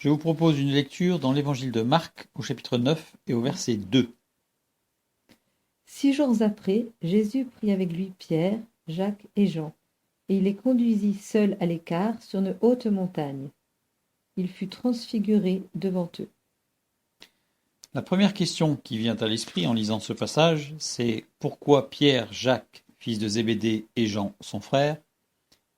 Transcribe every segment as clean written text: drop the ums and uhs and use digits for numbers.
Je vous propose une lecture dans l'Évangile de Marc au chapitre 9 et au verset 2. 6 jours après, Jésus prit avec lui Pierre, Jacques et Jean, et il les conduisit seuls à l'écart sur une haute montagne. Il fut transfiguré devant eux. La première question qui vient à l'esprit en lisant ce passage, c'est pourquoi Pierre, Jacques, fils de Zébédée, et Jean, son frère,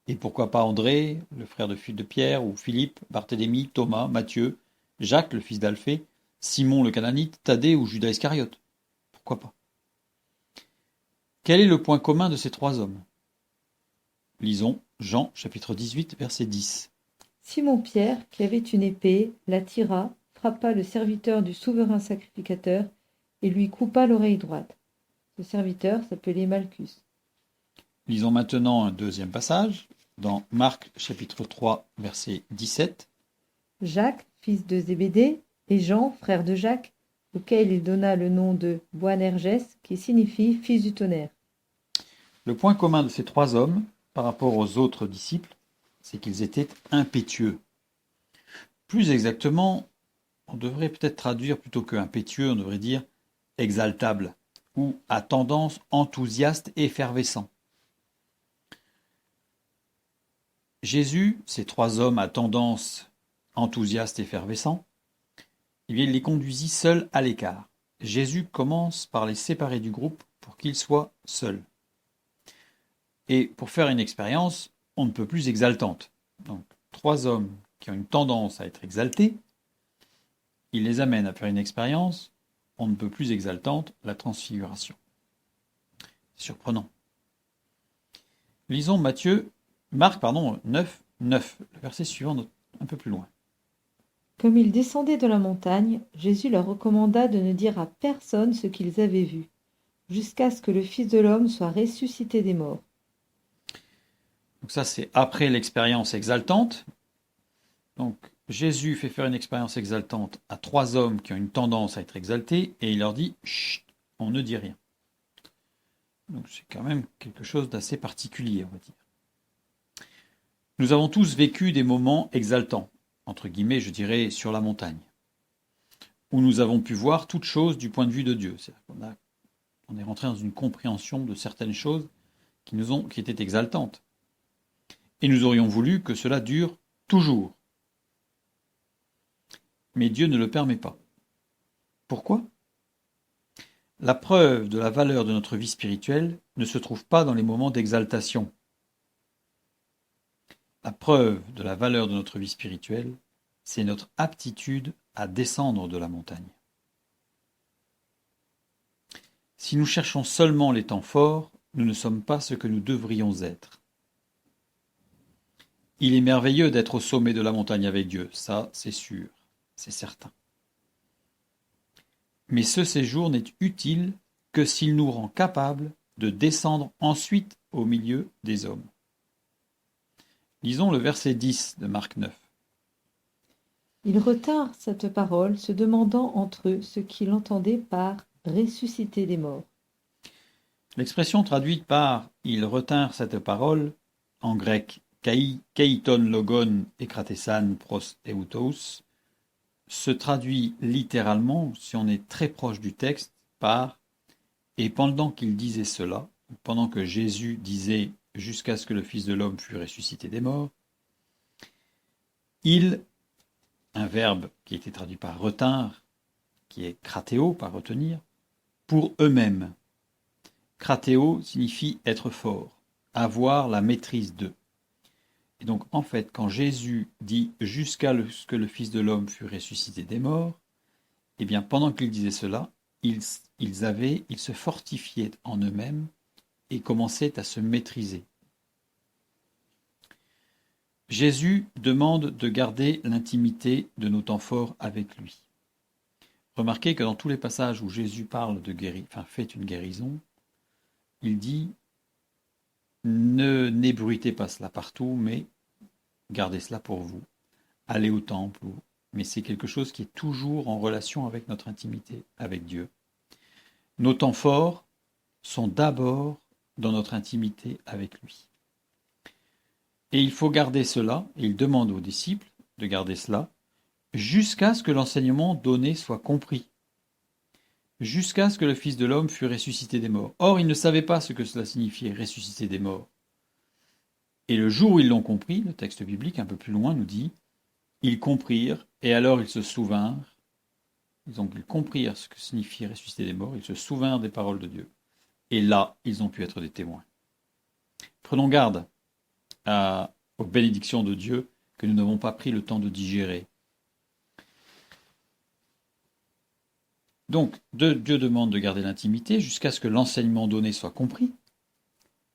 et pourquoi pas André, le frère de Pierre, ou Philippe, Barthélemy, Thomas, Matthieu, Jacques, le fils d'Alphée, Simon le Cananite, Thaddée ou Judas Iscariote? Pourquoi pas? Quel est le point commun de ces trois hommes? Lisons Jean chapitre 18 verset 10. Simon-Pierre, qui avait une épée, la tira, frappa le serviteur du souverain sacrificateur et lui coupa l'oreille droite. Ce serviteur s'appelait Malchus. Lisons maintenant un deuxième passage dans Marc chapitre 3 verset 17. Jacques, fils de Zébédée, et Jean, frère de Jacques, auquel il donna le nom de Boanerges, qui signifie fils du tonnerre. Le point commun de ces trois hommes par rapport aux autres disciples, c'est qu'ils étaient impétueux. Plus exactement, on devrait peut-être traduire plutôt que impétueux, on devrait dire exaltable ou à tendance enthousiaste et effervescent. Jésus, ces trois hommes à tendance enthousiaste et effervescent, eh bien, il les conduisit seuls à l'écart. Jésus commence par les séparer du groupe pour qu'ils soient seuls. Et pour faire une expérience, on ne peut plus exaltante. Donc, trois hommes qui ont une tendance à être exaltés, il les amène à faire une expérience, on ne peut plus exaltante, la transfiguration. C'est surprenant. Lisons Marc 9, 9, le verset suivant un peu plus loin. Comme ils descendaient de la montagne, Jésus leur recommanda de ne dire à personne ce qu'ils avaient vu, jusqu'à ce que le Fils de l'homme soit ressuscité des morts. Donc ça, c'est après l'expérience exaltante. Donc Jésus fait faire une expérience exaltante à trois hommes qui ont une tendance à être exaltés et il leur dit « Chut, on ne dit rien ». Donc c'est quand même quelque chose d'assez particulier, on va dire. Nous avons tous vécu des moments exaltants, entre guillemets, je dirais, sur la montagne, où nous avons pu voir toutes choses du point de vue de Dieu. C'est-à-dire qu'on est rentré dans une compréhension de certaines choses qui étaient exaltantes. Et nous aurions voulu que cela dure toujours. Mais Dieu ne le permet pas. Pourquoi? La preuve de la valeur de notre vie spirituelle ne se trouve pas dans les moments d'exaltation. La preuve de la valeur de notre vie spirituelle, c'est notre aptitude à descendre de la montagne. Si nous cherchons seulement les temps forts, nous ne sommes pas ce que nous devrions être. Il est merveilleux d'être au sommet de la montagne avec Dieu, ça c'est sûr, c'est certain. Mais ce séjour n'est utile que s'il nous rend capables de descendre ensuite au milieu des hommes. Lisons le verset 10 de Marc 9. Ils retinrent cette parole, se demandant entre eux ce qu'ils entendaient par ressusciter des morts. L'expression traduite par « ils retinrent cette parole » en grec keiton logon ekratesan pros eutos se traduit littéralement, si on est très proche du texte, par « et pendant qu'il disait cela », pendant que Jésus disait « jusqu'à ce que le Fils de l'homme fût ressuscité des morts », ils, un verbe qui était traduit par retinrent, qui est kratéo, par retenir, pour eux-mêmes. Kratéo signifie être fort, avoir la maîtrise d'eux. Et donc, en fait, quand Jésus dit « jusqu'à ce que le Fils de l'homme fût ressuscité des morts », eh bien, pendant qu'il disait cela, ils se fortifiaient en eux-mêmes et commençaient à se maîtriser. Jésus demande de garder l'intimité de nos temps forts avec lui. Remarquez que dans tous les passages où Jésus parle de fait une guérison, il dit « ne n'ébruitez pas cela partout, mais gardez cela pour vous. Allez au temple, mais c'est quelque chose qui est toujours en relation avec notre intimité avec Dieu. Nos temps forts sont d'abord dans notre intimité avec lui. Et il faut garder cela, et il demande aux disciples de garder cela jusqu'à ce que l'enseignement donné soit compris, jusqu'à ce que le Fils de l'homme fût ressuscité des morts. Or, ils ne savaient pas ce que cela signifiait, ressusciter des morts. Et le jour où ils l'ont compris, le texte biblique un peu plus loin nous dit, ils comprirent, et alors ils se souvinrent. Ils comprirent ce que signifiait ressusciter des morts, ils se souvinrent des paroles de Dieu. Et là, ils ont pu être des témoins. Prenons garde aux bénédictions de Dieu que nous n'avons pas pris le temps de digérer. Donc, Dieu demande de garder l'intimité jusqu'à ce que l'enseignement donné soit compris.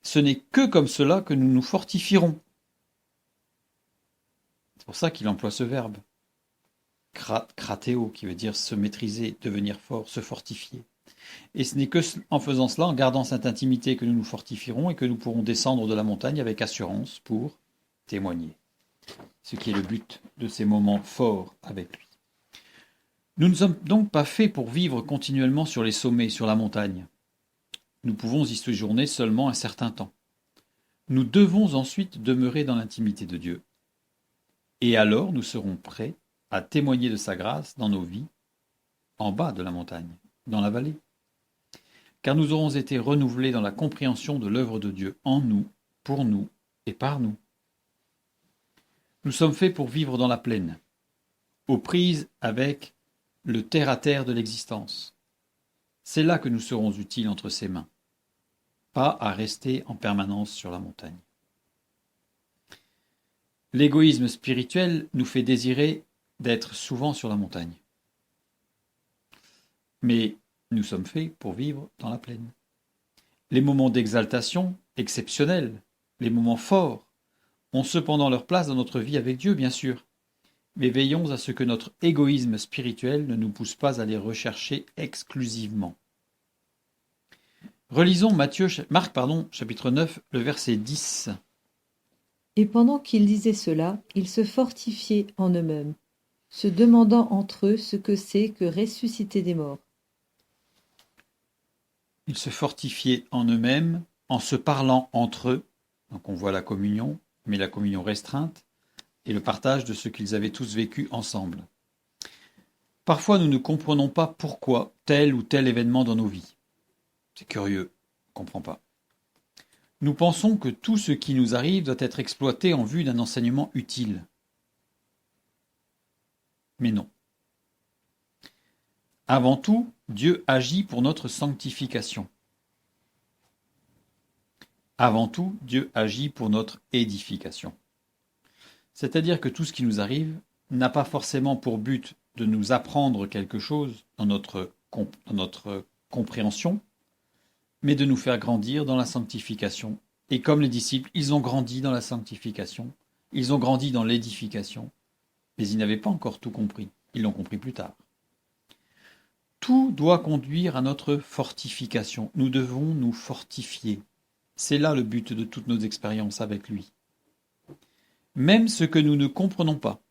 Ce n'est que comme cela que nous nous fortifierons. C'est pour ça qu'il emploie ce verbe. Kratéo, qui veut dire se maîtriser, devenir fort, se fortifier. Et ce n'est que en faisant cela, en gardant cette intimité, que nous nous fortifierons et que nous pourrons descendre de la montagne avec assurance pour témoigner. Ce qui est le but de ces moments forts avec lui. Nous ne sommes donc pas faits pour vivre continuellement sur les sommets, sur la montagne. Nous pouvons y séjourner seulement un certain temps. Nous devons ensuite demeurer dans l'intimité de Dieu. Et alors nous serons prêts à témoigner de sa grâce dans nos vies, en bas de la montagne, dans la vallée. Car nous aurons été renouvelés dans la compréhension de l'œuvre de Dieu en nous, pour nous et par nous. Nous sommes faits pour vivre dans la plaine, aux prises avec le terre-à-terre de l'existence. C'est là que nous serons utiles entre ses mains, pas à rester en permanence sur la montagne. L'égoïsme spirituel nous fait désirer d'être souvent sur la montagne. Mais nous sommes faits pour vivre dans la plaine. Les moments d'exaltation exceptionnels, les moments forts, ont cependant leur place dans notre vie avec Dieu, bien sûr. Mais veillons à ce que notre égoïsme spirituel ne nous pousse pas à les rechercher exclusivement. Relisons Marc, chapitre 9, le verset 10. Et pendant qu'ils disaient cela, ils se fortifiaient en eux-mêmes, se demandant entre eux ce que c'est que ressusciter des morts. Ils se fortifiaient en eux-mêmes, en se parlant entre eux. Donc on voit la communion, mais la communion restreinte, et le partage de ce qu'ils avaient tous vécu ensemble. Parfois nous ne comprenons pas pourquoi tel ou tel événement dans nos vies. C'est curieux, on ne comprend pas. Nous pensons que tout ce qui nous arrive doit être exploité en vue d'un enseignement utile. Mais non. Avant tout, Dieu agit pour notre sanctification. Avant tout, Dieu agit pour notre édification. C'est-à-dire que tout ce qui nous arrive n'a pas forcément pour but de nous apprendre quelque chose dans notre compréhension, mais de nous faire grandir dans la sanctification. Et comme les disciples, ils ont grandi dans la sanctification, ils ont grandi dans l'édification, mais ils n'avaient pas encore tout compris, ils l'ont compris plus tard. Tout doit conduire à notre fortification, nous devons nous fortifier. C'est là le but de toutes nos expériences avec lui. Même ce que nous ne comprenons pas,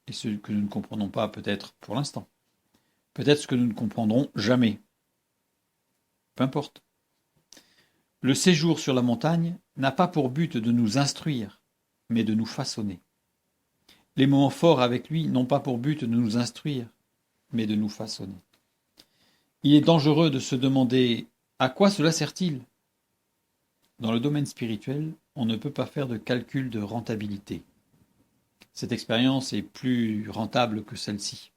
et ce que nous ne comprenons pas peut-être pour l'instant, peut-être ce que nous ne comprendrons jamais, peu importe. Le séjour sur la montagne n'a pas pour but de nous instruire, mais de nous façonner. Les moments forts avec lui n'ont pas pour but de nous instruire, mais de nous façonner. Il est dangereux de se demander à quoi cela sert-il ? Dans le domaine spirituel, on ne peut pas faire de calcul de rentabilité. Cette expérience est plus rentable que celle-ci.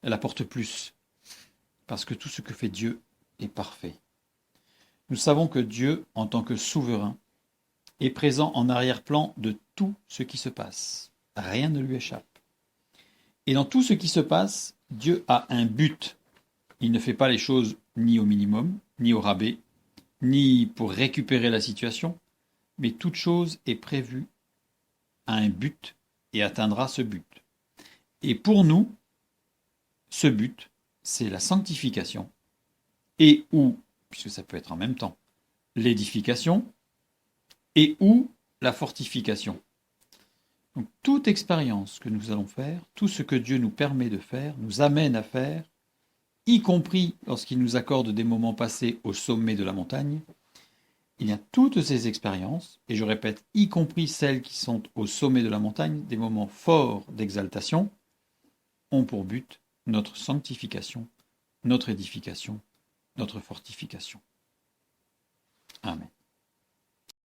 Elle apporte plus, parce que tout ce que fait Dieu est parfait. Nous savons que Dieu, en tant que souverain, est présent en arrière-plan de tout ce qui se passe. Rien ne lui échappe. Et dans tout ce qui se passe, Dieu a un but. Il ne fait pas les choses ni au minimum, ni au rabais, ni pour récupérer la situation, mais toute chose est prévue à un but et atteindra ce but. Et pour nous, ce but, c'est la sanctification, et ou, puisque ça peut être en même temps, l'édification, et ou la fortification. Donc toute expérience que nous allons faire, tout ce que Dieu nous permet de faire, nous amène à faire, y compris lorsqu'il nous accorde des moments passés au sommet de la montagne, il y a toutes ces expériences, et je répète, y compris celles qui sont au sommet de la montagne, des moments forts d'exaltation, ont pour but notre sanctification, notre édification, notre fortification. Amen.